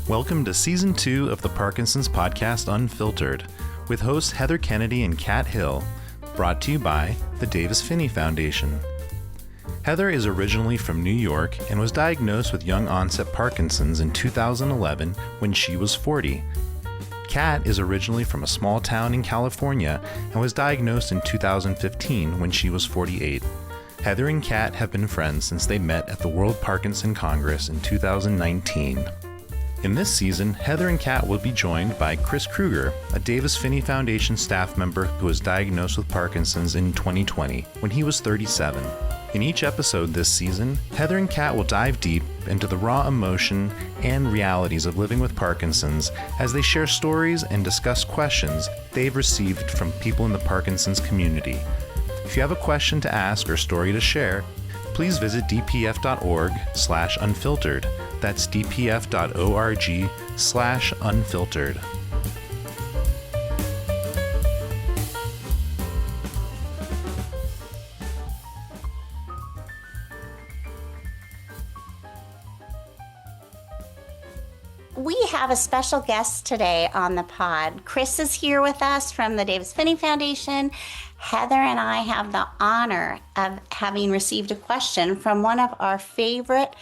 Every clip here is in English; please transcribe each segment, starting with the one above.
Welcome to Season 2 of the Parkinson's podcast Unfiltered, with hosts Heather Kennedy and Kat Hill, brought to you by the Davis-Phinney Foundation. Heather is originally from New York and was diagnosed with young-onset Parkinson's in 2011 when she was 40. Kat is originally from a small town in California and was diagnosed in 2015 when she was 48. Heather and Kat have been friends since they met at the World Parkinson Congress in 2019. In this season, Heather and Kat will be joined by Chris Kruger, a Davis-Phinney Foundation staff member who was diagnosed with Parkinson's in 2020 when he was 37. In each episode this season, Heather and Kat will dive deep into the raw emotion and realities of living with Parkinson's as they share stories and discuss questions they've received from people in the Parkinson's community. If you have a question to ask or story to share, please visit dpf.org/unfiltered. That's dpf.org/unfiltered. We have a special guest today on the pod. Chris is here with us from the Davis-Phinney Foundation. Heather and I have the honor of having received a question from one of our favorite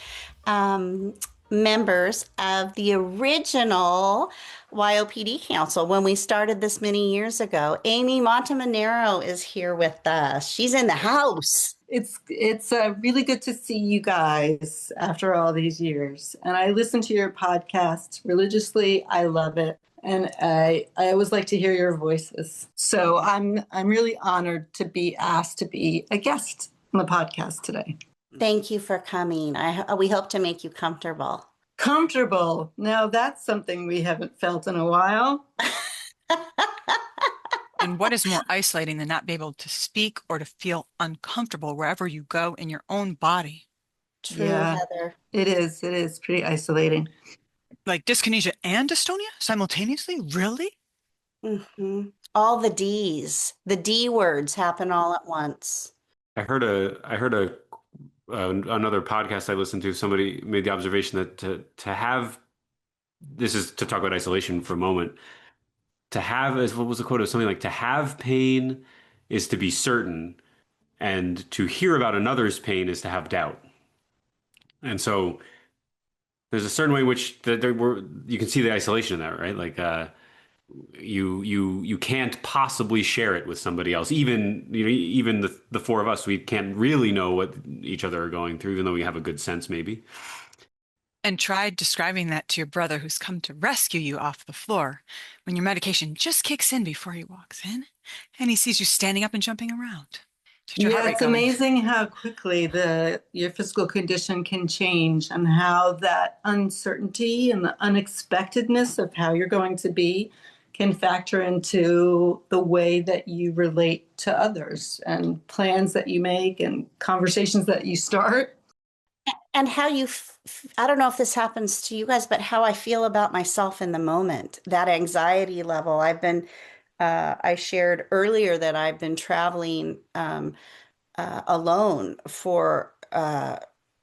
members of the original YOPD Council when we started this many years ago. Amy Montemanero is here with us. She's in the house. It's really good to see you guys after all these years. And I listen to your podcast religiously. I love it. And I always like to hear your voices. So I'm really honored to be asked to be a guest on the podcast today. Thank you for coming. We hope to make you comfortable. Comfortable. Now that's something we haven't felt in a while. And what is more isolating than not be able to speak or to feel uncomfortable wherever you go in your own body? True, Yeah, Heather. It is pretty isolating. Like dyskinesia and dystonia simultaneously? Really? Mm-hmm. All the D's, the D words happen all at once. I heard another podcast I listened to. Somebody made the observation that to have, this is to talk about isolation for a moment. To have, what was the quote? It was something like, to have pain is to be certain, and to hear about another's pain is to have doubt. And so there's a certain way in which you can see the isolation in that, right? Like you can't possibly share it with somebody else. Even the four of us, we can't really know what each other are going through, even though we have a good sense maybe. And try describing that to your brother who's come to rescue you off the floor when your medication just kicks in before he walks in and he sees you standing up and jumping around. Yeah, it's amazing how quickly your physical condition can change, and how that uncertainty and the unexpectedness of how you're going to be can factor into the way that you relate to others and plans that you make and conversations that you start. And how I don't know if this happens to you guys, but how I feel about myself in the moment, that anxiety level. I shared earlier that I've been traveling alone for the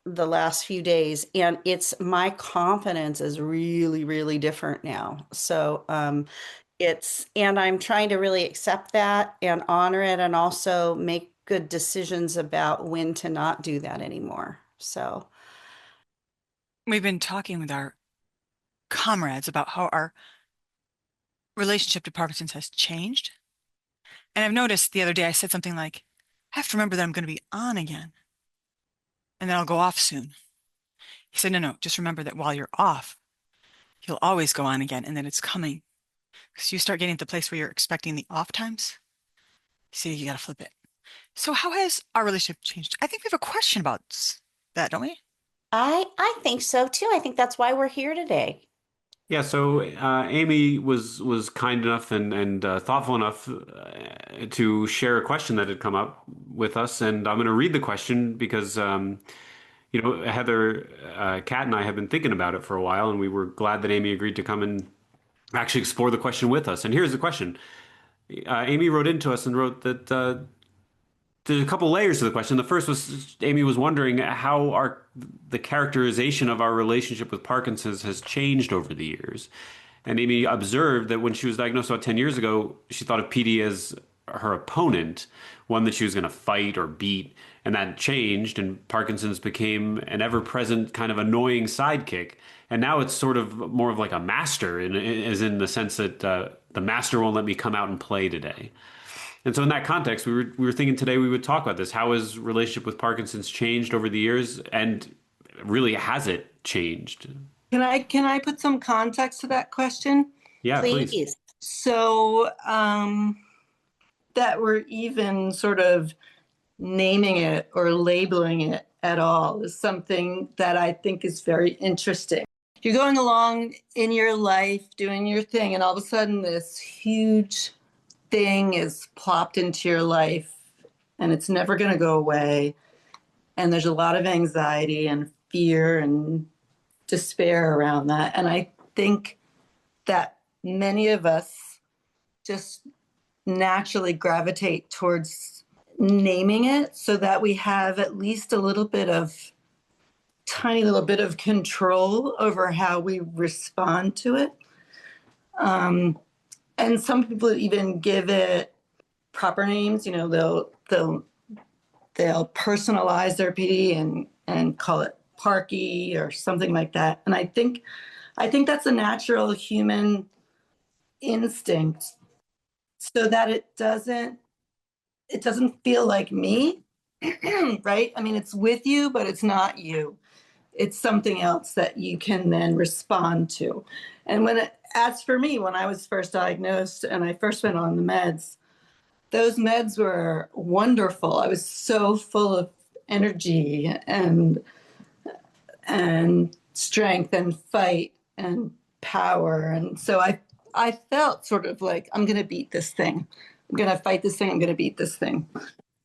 last few days, and my confidence is really, really different now. So and I'm trying to really accept that and honor it, and also make good decisions about when to not do that anymore. So we've been talking with our comrades about how our relationship to Parkinson's has changed. And I've noticed the other day I said something like, I have to remember that I'm going to be on again, and then I'll go off soon. He said, no, just remember that while you're off, you'll always go on again, and that it's coming. Because you start getting to the place where you're expecting the off times, see, you got to flip it. So how has our relationship changed? I think we have a question about that, don't we? I think so too. I think that's why we're here today. Yeah, so Amy was kind enough and thoughtful enough to share a question that had come up with us, and I'm going to read the question because Heather, Kat, and I have been thinking about it for a while, and we were glad that Amy agreed to come and actually explore the question with us. And here's the question: Amy wrote into us and wrote that there's a couple layers to the question. The first was Amy was wondering how the characterization of our relationship with Parkinson's has changed over the years. And Amy observed that when she was diagnosed about 10 years ago, she thought of PD as her opponent, one that she was going to fight or beat. And that changed, and Parkinson's became an ever-present kind of annoying sidekick. And now it's sort of more of like a master, as in the sense that the master won't let me come out and play today. And so in that context, we were thinking today we would talk about this. How has relationship with Parkinson's changed over the years, and really has it changed? Can I put some context to that question? Yeah, please. Please. So that we're even sort of naming it or labeling it at all is something that I think is very interesting. You're going along in your life, doing your thing, and all of a sudden this huge thing is plopped into your life and it's never going to go away. And there's a lot of anxiety and fear and despair around that. And I think that many of us just naturally gravitate towards naming it so that we have at least tiny little bit of control over how we respond to it. And some people even give it proper names. You know, they'll personalize their PD and call it Parky or something like that. And I think that's a natural human instinct, so that it doesn't feel like me, right? I mean, it's with you, but it's not you. It's something else that you can then respond to. And as for me, when I was first diagnosed and I first went on the meds, those meds were wonderful. I was so full of energy and strength and fight and power. And so I felt sort of like, I'm going to beat this thing. I'm going to fight this thing. I'm going to beat this thing.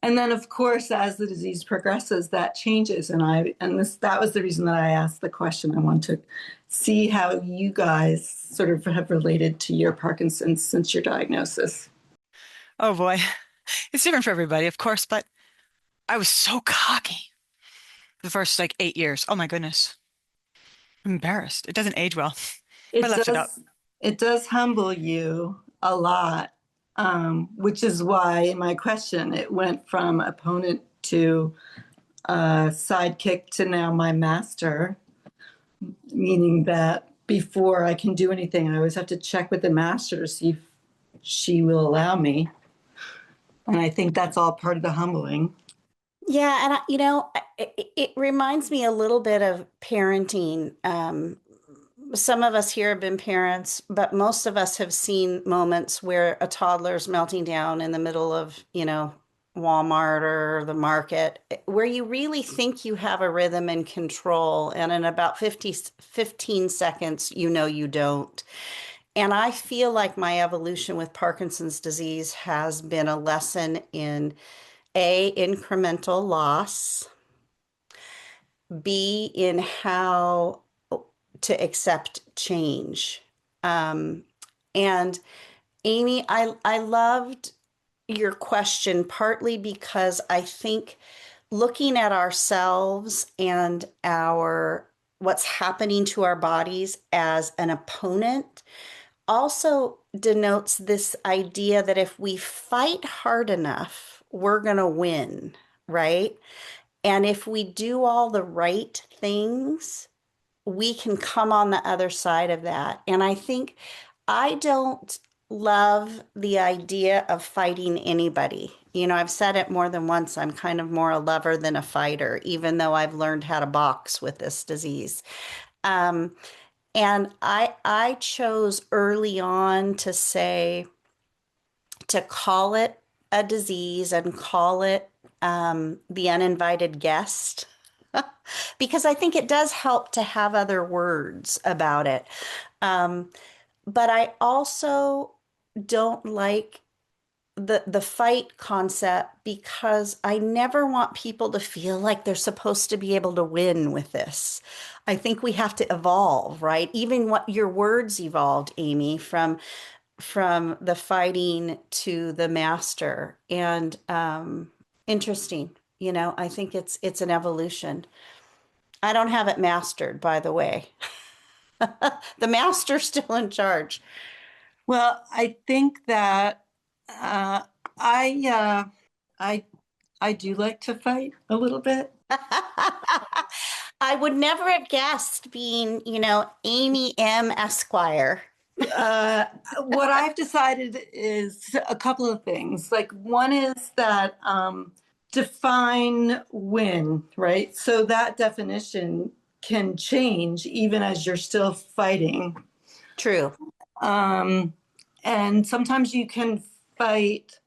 And then, of course, as the disease progresses, that changes. That was the reason that I asked the question. I want to see how you guys sort of have related to your Parkinson's since your diagnosis. Oh boy, it's different for everybody, of course, but I was so cocky the first like 8 years. Oh my goodness. I'm embarrassed. It doesn't age well. I left it up. It does humble you a lot, which is why in my question it went from opponent to sidekick to now my master, meaning that before I can do anything, I always have to check with the master to see if she will allow me. And I think that's all part of the humbling. Yeah, and it reminds me a little bit of parenting. Some of us here have been parents, but most of us have seen moments where a toddler's melting down in the middle of, Walmart or the market, where you really think you have a rhythm and control, and in about 15 seconds, you don't. And I feel like my evolution with Parkinson's disease has been a lesson in incremental loss, B, in how to accept change. And Amy, I loved your question partly because I think looking at ourselves and what's happening to our bodies as an opponent also denotes this idea that if we fight hard enough, we're going to win, right? And if we do all the right things, we can come on the other side of that. And I think I don't love the idea of fighting anybody. I've said it more than once. I'm kind of more a lover than a fighter, even though I've learned how to box with this disease. And I chose early on to call it a disease and call it the uninvited guest, because I think it does help to have other words about it. But I also don't like the fight concept, because I never want people to feel like they're supposed to be able to win with this. I think we have to evolve, right? Even what your words evolved, Amy, from the fighting to the master. And Interesting. I think it's an evolution. I don't have it mastered, by the way. The master's still in charge. Well, I think that uh, I uh, I do like to fight a little bit. I would never have guessed being, Amy M. Esquire. What I've decided is a couple of things. Like one is that define win, right? So that definition can change even as you're still fighting. True. And sometimes you can fight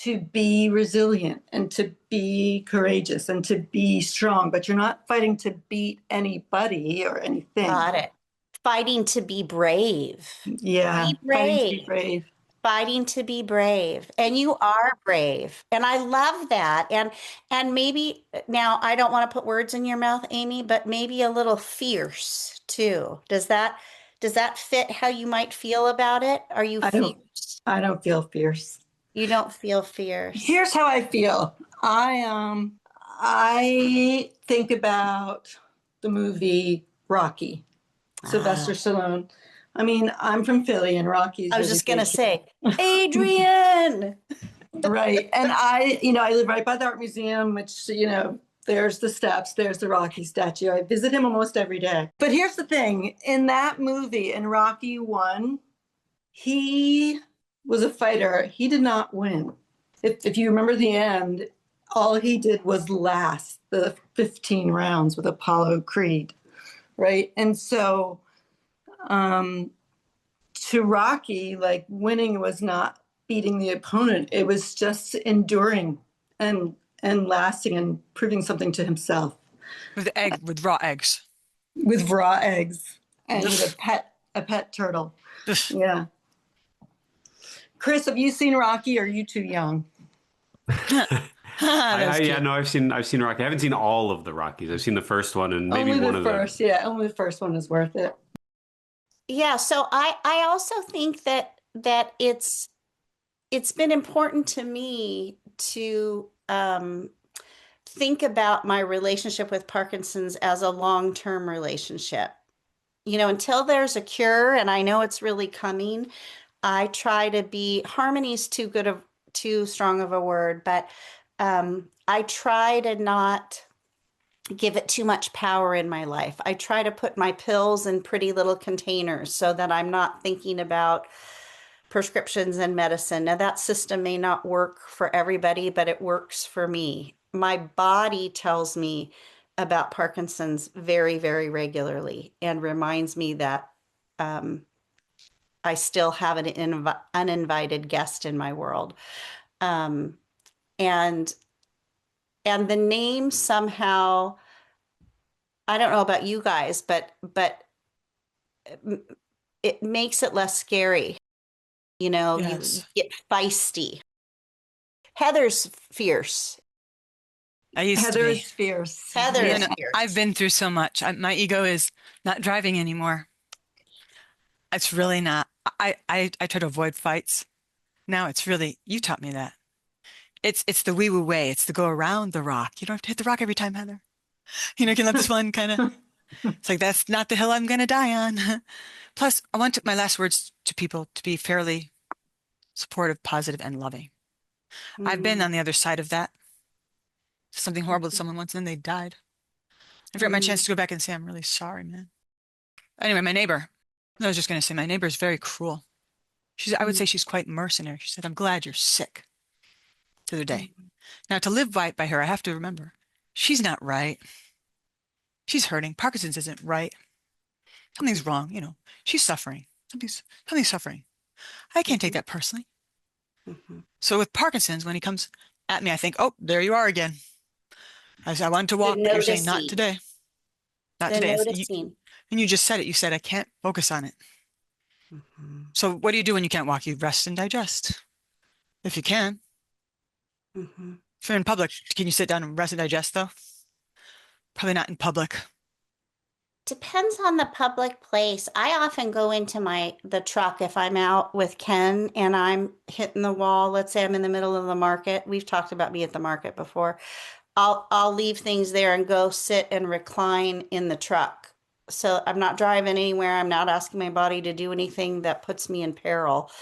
to be resilient and to be courageous and to be strong, but you're not fighting to beat anybody or anything. Got it. Fighting to be brave. Yeah, Be fighting to be brave. brave. Fighting to be brave. And you are brave. And I love that. And maybe now I don't want to put words in your mouth, Amy, but maybe a little fierce too. Does that fit how you might feel about it? Are you fierce? I don't feel fierce. You don't feel fierce. Here's how I feel. I think about the movie Rocky, Sylvester Stallone. I mean, I'm from Philly, and Rocky's. I was just gonna say, Adrian. Right, and I live right by the art museum, which there's the steps, there's the Rocky statue. I visit him almost every day. But here's the thing: in that movie, in Rocky 1, he was a fighter. He did not win. If you remember the end, all he did was last the 15 rounds with Apollo Creed, right? And so to Rocky, like, winning was not beating the opponent. It was just enduring and lasting and proving something to himself. With raw eggs. With raw eggs and with a pet turtle. Yeah. Chris, have you seen Rocky, or are you too young? I've seen Rocky. I haven't seen all of the Rockies. I've seen the first one and maybe only one the of first. Yeah, only the first one is worth it. Yeah, so I also think that it's been important to me to think about my relationship with Parkinson's as a long-term relationship. Until there's a cure, and I know it's really coming, I try to be, harmony's too strong of a word, but I try to not give it too much power in my life. I try to put my pills in pretty little containers so that I'm not thinking about prescriptions and medicine. Now, that system may not work for everybody, but it works for me. My body tells me about Parkinson's very, very regularly and reminds me that I still have an uninvited guest in my world. And the name somehow, I don't know about you guys, but it makes it less scary. Yes. You get feisty. Heather's fierce. Heather's fierce. Heather's fierce. I've been through so much. My ego is not driving anymore. It's really not. I try to avoid fights. Now it's really, you taught me that. It's the wee woo way. It's to go around the rock. You don't have to hit the rock every time, Heather. You can let this one kind of, it's like, that's not the hill I'm going to die on. Plus, I want my last words to people to be fairly supportive, positive, and loving. I've been on the other side of that. Something horrible to someone once, and then they died. I forgot my chance to go back and say, I'm really sorry, man. Anyway, my neighbor, I was just going to say, my neighbor is very cruel. I would say she's quite mercenary. She said, I'm glad you're sick. The other day. Now, to live by her, I have to remember, she's not right. She's hurting. Parkinson's isn't right. Something's wrong. She's suffering. Something's suffering. I can't take that personally. So with Parkinson's, when he comes at me, I think, oh, there you are again. I wanted to walk, but you're saying not today. Not today. And you just said it. You said, I can't focus on it. So what do you do when you can't walk? You rest and digest. If you can. If you're in public, can you sit down and rest and digest, though? Probably not in public. depends on the public place. I often go into the truck if I'm out with Ken and I'm hitting the wall. Let's say I'm in the middle of the market. We've talked about me at the market before. I'll leave things there and go sit and recline in the truck. So I'm not driving anywhere. I'm not asking my body to do anything that puts me in peril.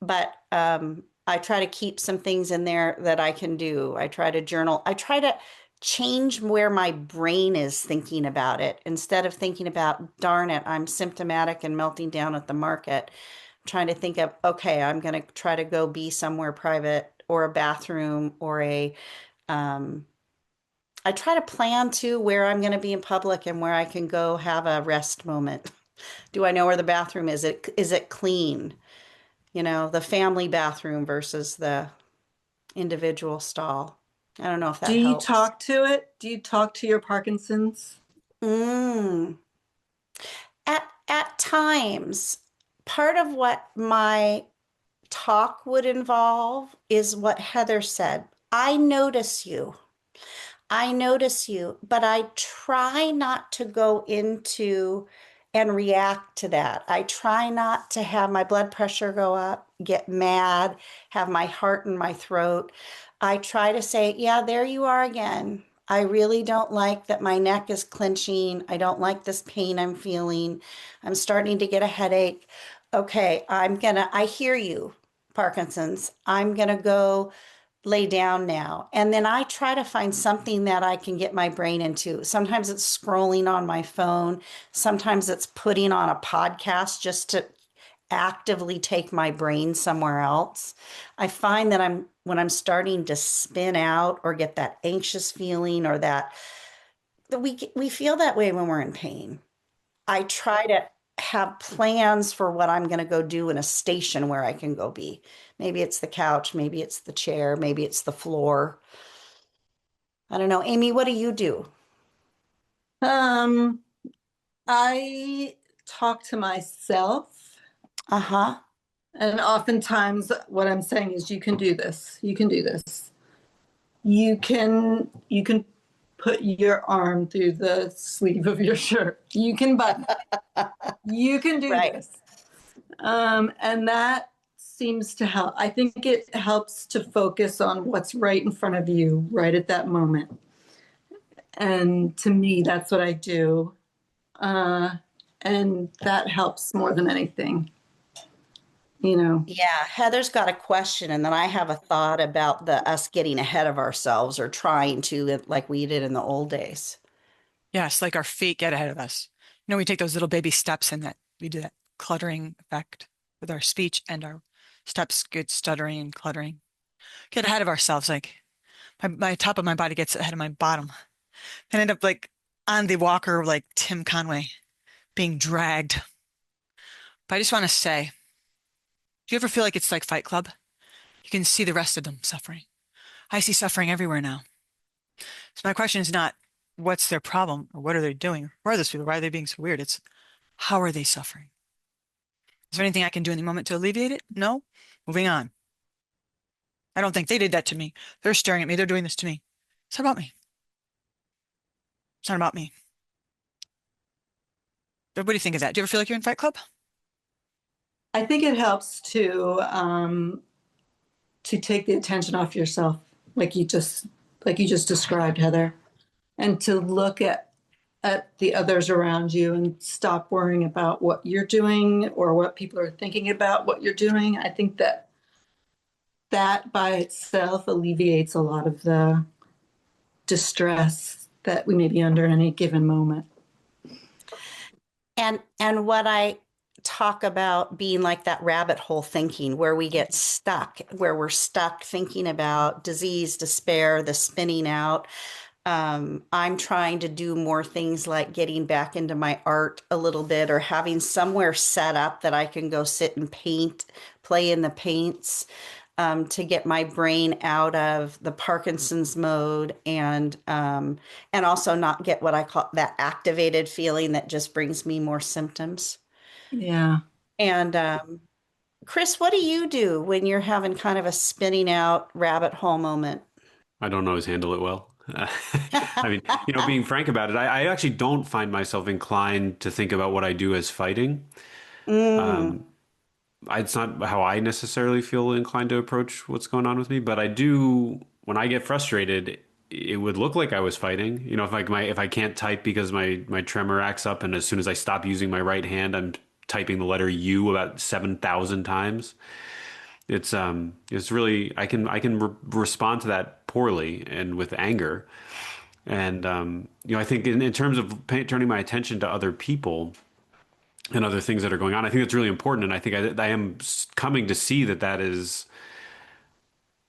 But I try to keep some things in there that I can do. I try to journal. I try to change where my brain is thinking about it instead of thinking about, darn it, I'm symptomatic and melting down at the market. I'm trying to think of, okay, I'm going to try to go be somewhere private or a bathroom or um, I try to plan too where I'm going to be in public and where I can go have a rest moment. Do I know where the bathroom is? Is it clean? The family bathroom versus the individual stall. I don't know if Do that you helps. talk to it? Do you talk to your Parkinson's? Mm. At times, part of what my talk would involve is what Heather said. I notice you. I notice you, but I try not to go into and react to that. I try not to have my blood pressure go up, get mad, have my heart in my throat. I try to say, yeah, there you are again. I really don't like that my neck is clenching. I don't like this pain I'm feeling. I'm starting to get a headache. Okay, I hear you, Parkinson's. I'm gonna go lay down now. And then I try to find something that I can get my brain into. Sometimes it's scrolling on my phone. Sometimes it's putting on a podcast just to actively take my brain somewhere else. I find that when I'm starting to spin out or get that anxious feeling or that we feel that way when we're in pain. I try to have plans for what I'm going to go do in a station where I can go be. Maybe it's the couch, maybe it's the chair, maybe it's the floor. I don't know. Amy, what do you do? Um, I talk to myself, Uh-huh. and oftentimes what I'm saying is, you can do this. You can do this. You can put your arm through the sleeve of your shirt. You can button. You can do Right. this. And that seems to help. I think it helps to focus on what's right in front of you right at that moment. And to me, that's what I do. And that helps more than anything. Yeah, Heather's got a question, and then I have a thought about the us getting ahead of ourselves or trying to, like we did in the old days. Yes, like our feet get ahead of us. We take those little baby steps and that we do that cluttering effect with our speech and our steps get stuttering and cluttering. Get ahead of ourselves. Like my top of my body gets ahead of my bottom and end up like on the walker like Tim Conway being dragged. But I just want to say, do you ever feel like it's like Fight Club? You can see the rest of them suffering. I see suffering everywhere now. So my question is not what's their problem or what are they doing? Who are those people? Why are they being so weird? It's how are they suffering? Is there anything I can do in the moment to alleviate it? No. Moving on. I don't think they did that to me. They're staring at me. They're doing this to me. It's not about me. It's not about me. But what do you think of that? Do you ever feel like you're in Fight Club? I think it helps to take the attention off yourself, like you just described, Heather, and to look at the others around you and stop worrying about what you're doing or what people are thinking about what you're doing. I think that by itself alleviates a lot of the distress that we may be under in any given moment. And what I talk about being like that rabbit hole thinking where we get stuck, where we're stuck thinking about disease, despair, the spinning out. I'm trying to do more things like getting back into my art a little bit or having somewhere set up that I can go sit and paint, play in the paints, to get my brain out of the Parkinson's mode and also not get what I call that activated feeling that just brings me more symptoms. Yeah. And Chris, what do you do when you're having kind of a spinning out rabbit hole moment? I don't always handle it well. I mean, being frank about it, I actually don't find myself inclined to think about what I do as fighting. Mm. It's not how I necessarily feel inclined to approach what's going on with me, but I do, when I get frustrated, it would look like I was fighting. If I can't type because my tremor acts up, and as soon as I stop using my right hand, I'm typing the letter U about 7,000 times. It's really, I can respond to that poorly and with anger. And I think in terms of turning my attention to other people and other things that are going on, I think that's really important. And I think I am coming to see that that is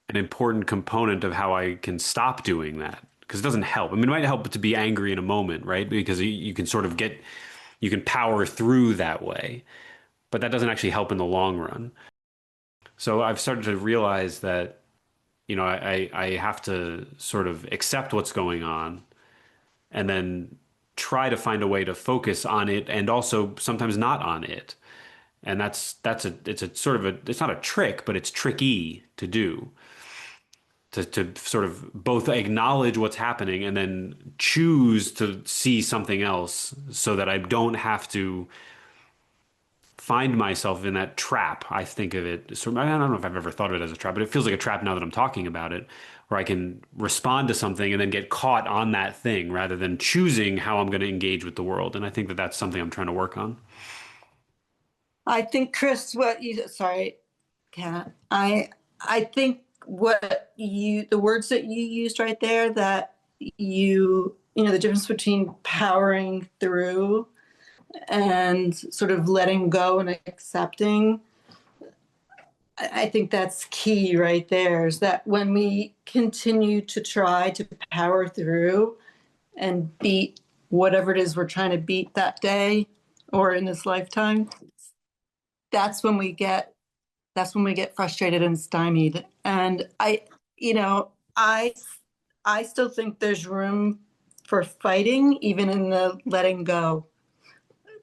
an important component of how I can stop doing that, because it doesn't help. I mean, it might help to be angry in a moment, right? Because you can sort of you can power through that way, but that doesn't actually help in the long run. So I've started to realize that, I have to sort of accept what's going on and then try to find a way to focus on it, and also sometimes not on it. And it's a sort of it's not a trick, but it's tricky to do, to sort of both acknowledge what's happening and then choose to see something else, so that I don't have to find myself in that trap. I think of it, so I don't know if I've ever thought of it as a trap, but it feels like a trap now that I'm talking about it, where I can respond to something and then get caught on that thing rather than choosing how I'm going to engage with the world. And I think that that's something I'm trying to work on. I think, Chris, sorry, Kat, I think the words that you used right there, that the difference between powering through and sort of letting go and accepting, I think that's key right there, is that when we continue to try to power through and beat whatever it is we're trying to beat that day or in this lifetime, that's when we get frustrated and stymied. And I still think there's room for fighting, even in the letting go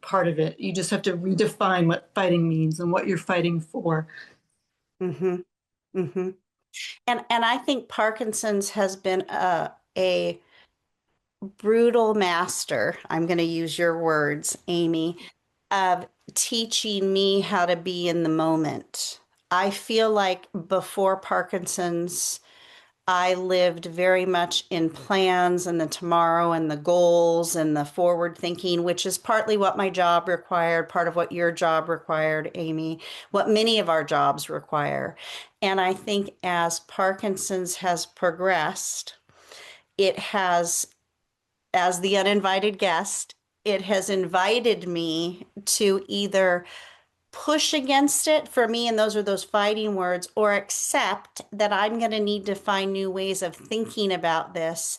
part of it. You just have to redefine what fighting means and what you're fighting for. Mm-hmm. Mm-hmm. And I think Parkinson's has been a brutal master, I'm going to use your words, Amy, of teaching me how to be in the moment. I feel like before Parkinson's, I lived very much in plans and the tomorrow and the goals and the forward thinking, which is partly what my job required, part of what your job required, Amy, what many of our jobs require. And I think as Parkinson's has progressed, it has, as the uninvited guest, it has invited me to either push against it for me, and those are those fighting words, or accept that I'm going to need to find new ways of thinking about this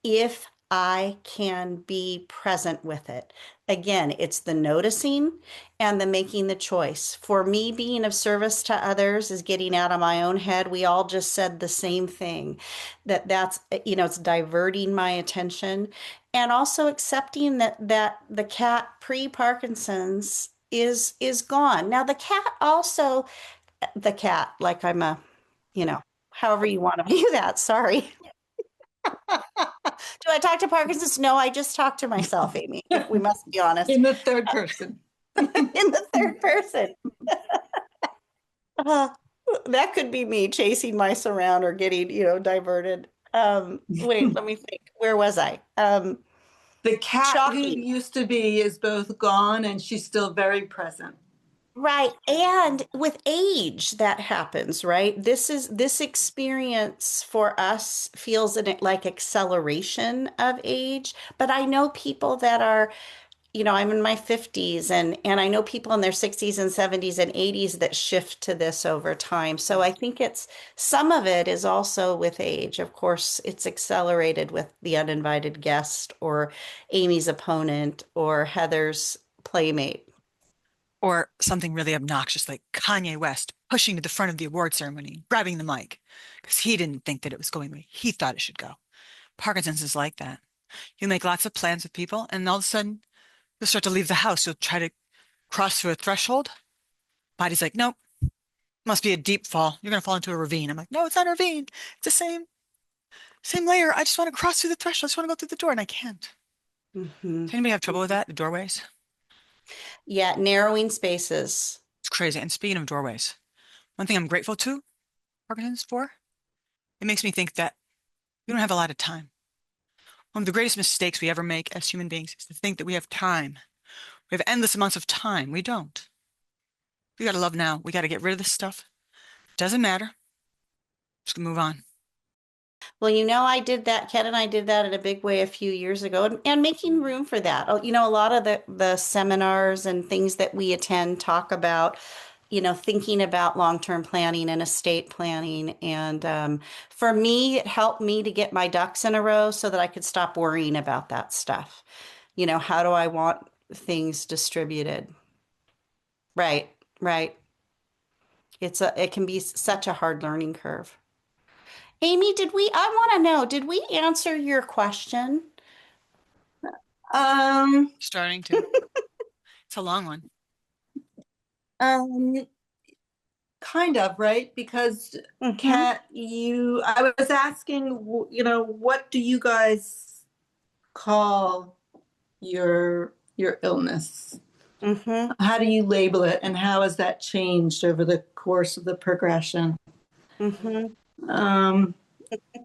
if I can be present with it. Again, it's the noticing and the making the choice. For me, being of service to others is getting out of my own head. We all just said the same thing, that's it's diverting my attention, and also accepting that the cat pre-Parkinson's is gone. Now the cat, like I'm however you want to view that. Sorry. Do I talk to Parkinson's? No, I just talk to myself, Amy, if we must be honest. In the third person. In the third person. That could be me chasing mice around or getting, diverted. Wait, let me think. Where was I? The cat Shocking. who used to be is both gone, and she's still very present. Right. And with age, that happens, right? This experience for us feels like acceleration of age. But I know people that are, I'm in my 50s, and I know people in their 60s and 70s and 80s that shift to this over time. So I think some of it is also with age. Of course, it's accelerated with the uninvited guest or Amy's opponent or Heather's playmate. Or something really obnoxious like Kanye West pushing to the front of the award ceremony, grabbing the mic, because he didn't think that it was going the way he thought it should go. Parkinson's is like that. You make lots of plans with people, and all of a sudden, you'll start to leave the house. You'll try to cross through a threshold. Body's like, nope, must be a deep fall. You're going to fall into a ravine. I'm like, no, it's not a ravine. It's the same. Same layer. I just want to cross through the threshold. I just want to go through the door, and I can't. Hmm. Does anybody have trouble with that? The doorways? Yeah, narrowing spaces. It's crazy. And speaking of doorways, one thing I'm grateful to Parkinson's for, it makes me think that we don't have a lot of time. One of the greatest mistakes we ever make as human beings is to think that we have time. We have endless amounts of time. We don't. We got to love now. We got to get rid of this stuff. Doesn't matter. Just gonna move on. Well, I did that. Ken and I did that in a big way a few years ago, and making room for that. Oh, a lot of the seminars and things that we attend talk about, thinking about long-term planning and estate planning. And for me, it helped me to get my ducks in a row so that I could stop worrying about that stuff. How do I want things distributed? Right, right. It can be such a hard learning curve. Amy, I want to know, did we answer your question? Um, Starting to. It's a long one. um, kind of, right? Because Mhm. Kat, I was asking, what do you guys call your illness? Mhm. How do you label it, and how has that changed over the course of the progression? Mhm. Um,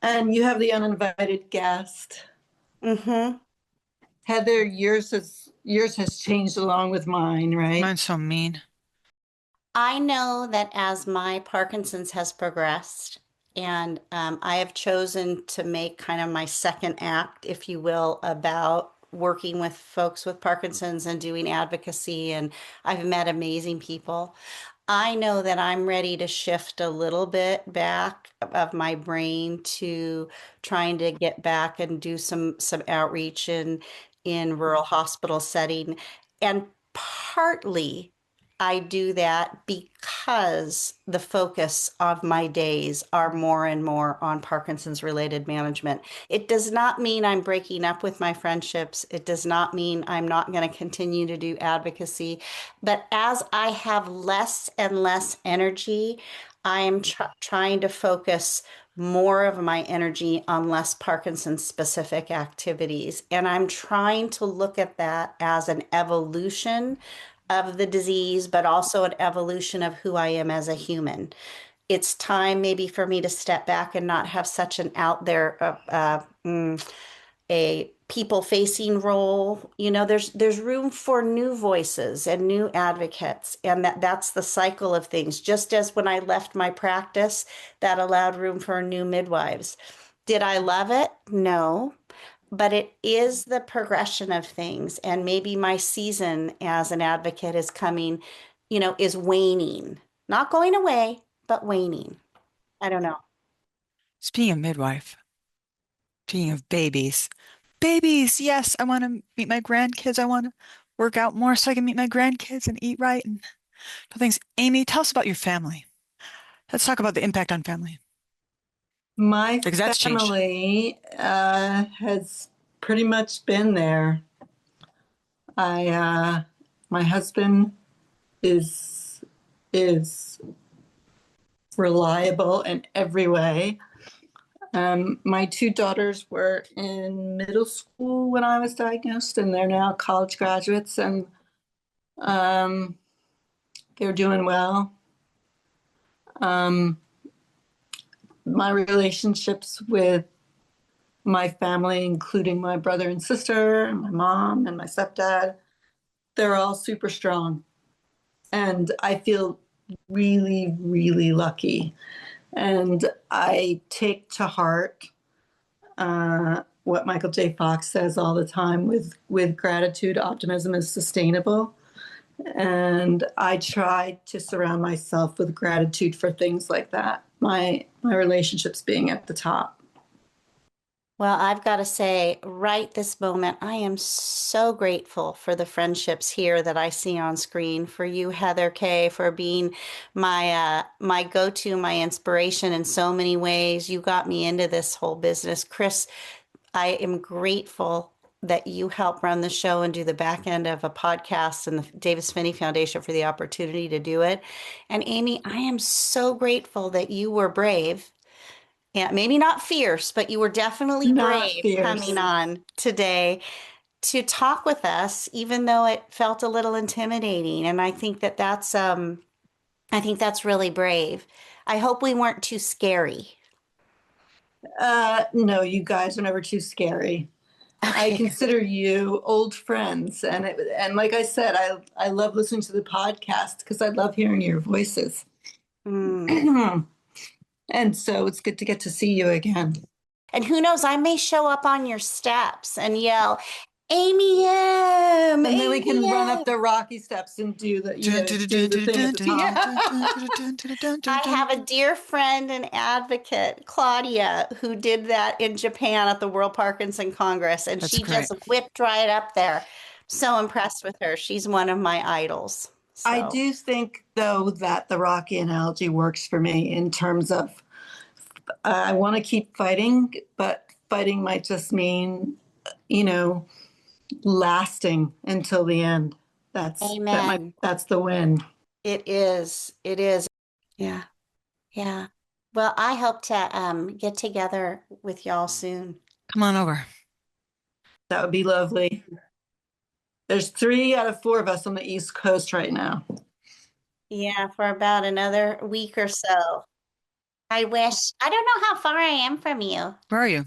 and you have the uninvited guest. Mhm. Heather, yours has changed along with mine, right? Mine's so mean. I know that as my Parkinson's has progressed, and I have chosen to make kind of my second act, if you will, about working with folks with Parkinson's and doing advocacy, and I've met amazing people. I know that I'm ready to shift a little bit back of my brain to trying to get back and do some outreach in rural hospital setting. And partly I do that because the focus of my days are more and more on Parkinson's related management. It does not mean I'm breaking up with my friendships. It does not mean I'm not going to continue to do advocacy. But as I have less and less energy, I am trying to focus more of my energy on less Parkinson specific activities. And I'm trying to look at that as an evolution of the disease, but also an evolution of who I am as a human. It's time maybe for me to step back and not have such an out there a people facing role. There's room for new voices and new advocates, and that's the cycle of things. Just as when I left my practice, that allowed room for new midwives. Did I love it? No, but it is the progression of things, and maybe my season as an advocate is coming, is waning, not going away, but waning. I don't know. Speaking of midwife, speaking of babies, babies, yes, I want to meet my grandkids. I want to work out more so I can meet my grandkids and eat right and things. Amy, tell us about your family. Let's talk about the impact on family My because that's changed. family has pretty much been there. My husband is reliable in every way. My two daughters were in middle school when I was diagnosed, and they're now college graduates, and um, they're doing well. Um, my relationships with my family, including my brother and sister, and my mom and my stepdad, they're all super strong. And I feel really, really lucky. And I take to heart what Michael J. Fox says all the time with gratitude, optimism is sustainable. And I try to surround myself with gratitude for things like that. My relationships being at the top. Well, I've got to say, right this moment, I am so grateful for the friendships here that I see on screen. For you, Heather Kay, for being my go-to, my inspiration in so many ways. You got me into this whole business. Chris, I am grateful that you help run the show and do the back end of a podcast, and the Davis Phinney Foundation for the opportunity to do it. And Amy, I am so grateful that you were brave and maybe not fierce, but you were definitely Not brave fierce. coming on today to talk with us, even though it felt a little intimidating. And I think that I think that's really brave. I hope we weren't too scary. No, you guys are never too scary. I Okay. consider you old friends, and like I said, I love listening to the podcast because I love hearing your voices. Mm. And so it's good to get to see you again. And who knows, I may show up on your steps and yell, Amy M. And then we can Amy run M." up the rocky steps and do the thing at the top. I have a dear friend and advocate, Claudia, who did that in Japan at the World Parkinson Congress, and That's she great. just whipped right up there. So impressed with her. She's one of my idols. I So, do think, though, that the Rocky analogy works for me in terms of I want to keep fighting, but fighting might just mean, lasting until the end. amen. That's the win. It is. It is. Yeah. Yeah. Well, I hope to get together with y'all soon. Come on over. That would be lovely. There's 3 out of 4 of us on the East Coast right now. Yeah, for about another week or so. I wish. I don't know how far I am from you. Where are you?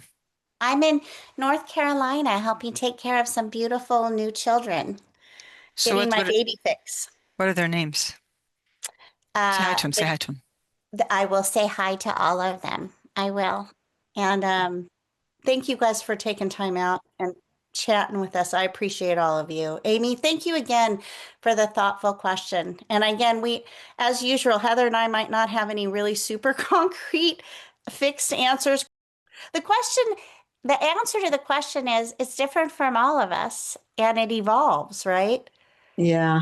I'm in North Carolina helping take care of some beautiful new children, So getting my what baby fix. are their names? Say hi to them. Say The- hi to them. I will say hi to all of them. I will. And thank you guys for taking time out and chatting with us. I appreciate all of you. Amy, thank you again for the thoughtful question. And again, as usual, Heather and I might not have any really super concrete fixed answers. The answer to the question is it's different from all of us and it evolves, right? Yeah.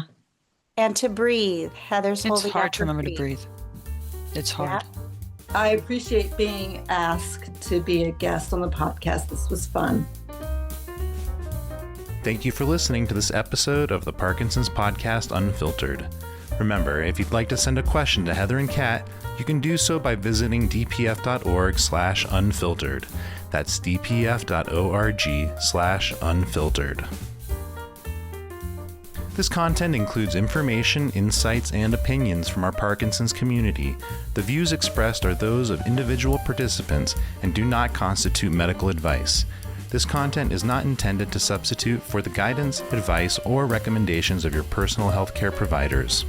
And to breathe. Heather's It's holding hard up to her remember to feet. breathe. It's hard. I appreciate being asked to be a guest on the podcast. This was fun. Thank you for listening to this episode of the Parkinson's Podcast Unfiltered. Remember, if you'd like to send a question to Heather and Kat, you can do so by visiting dpf.org/unfiltered. That's dpf.org/unfiltered. This content includes information, insights, and opinions from our Parkinson's community. The views expressed are those of individual participants and do not constitute medical advice. This content is not intended to substitute for the guidance, advice, or recommendations of your personal healthcare providers.